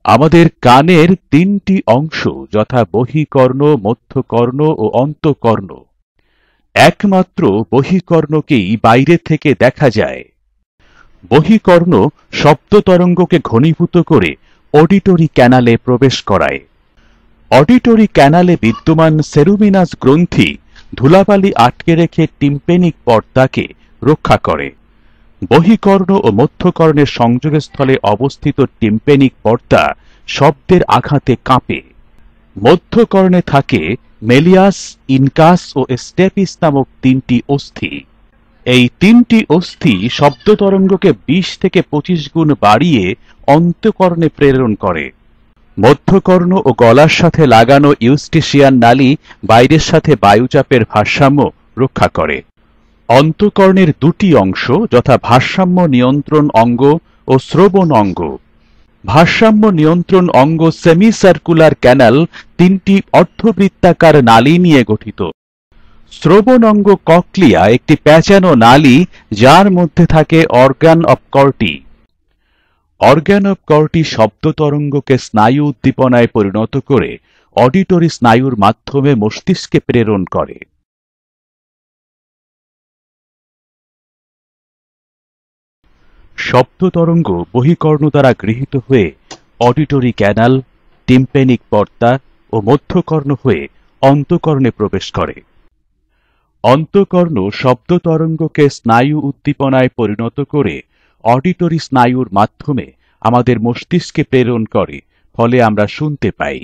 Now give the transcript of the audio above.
আমাদের কানের তিনটি অংশ যথা বহিকর্ণ, মধ্যকর্ণ ও অন্তঃকর্ণ। একমাত্র বহিকর্ণকেই বাইরে থেকে দেখা যায়। বহিকর্ণ শব্দ তরঙ্গকে ঘনীভূত করে অডিটরি ক্যানালে প্রবেশ করায়। অডিটরি ক্যানালে বিদ্যমান সেরুমিনাস গ্রন্থি ধুলাবালি আটকে রেখে টিম্পেনিক পর্দাকে রক্ষা করে। বহিকর্ণ ও মধ্যকর্ণের সংযোগস্থলে অবস্থিত টিম্পেনিক পর্দা শব্দের আঘাতে কাঁপে। মধ্যকর্ণে থাকে মেলিয়াস, ইনকাস ও স্টেপিস নামক তিনটি অস্থি। এই তিনটি অস্থি শব্দ তরঙ্গকে 20 থেকে 25 গুণ বাড়িয়ে অন্তঃকর্ণে প্রেরণ করে। মধ্যকর্ণ ও গলার সাথে লাগানো ইউস্টিশিয়ান নালী বাইরের সাথে বায়ুচাপের ভারসাম্য রক্ষা করে। অন্তঃকর্ণের দুটি অংশ যথা ভারসাম্য নিয়ন্ত্রণ অঙ্গ ও শ্রবণ অঙ্গ। ভারসাম্য নিয়ন্ত্রণ অঙ্গ সেমি সার্কুলার ক্যানাল তিনটি অর্ধবৃত্তাকার নালী নিয়ে গঠিত। শ্রবণ অঙ্গ কক্লিয়া একটি প্যাঁচানো নালী যার মধ্যে থাকে organ of Corti. Organ of Corti শব্দ তরঙ্গকে স্নায়ু উদ্দীপনায় পরিণত করে অডিটরি স্নায়ুর মাধ্যমে মস্তিষ্কে প্রেরণ করে। শব্দ তরঙ্গ বহিকর্ণ দ্বারা গৃহীত হয়ে অডিটরি ক্যানাল, টিম্পেনিক পর্দা ও মধ্যকর্ণ হয়ে অন্তঃকর্ণে প্রবেশ করে। অন্তঃকর্ণ শব্দ তরঙ্গকে স্নায়ু উদ্দীপনায় পরিণত করে অডিটরি স্নায়ুর মাধ্যমে আমাদের মস্তিষ্কে প্রেরণ করে, ফলে আমরা শুনতে পাই।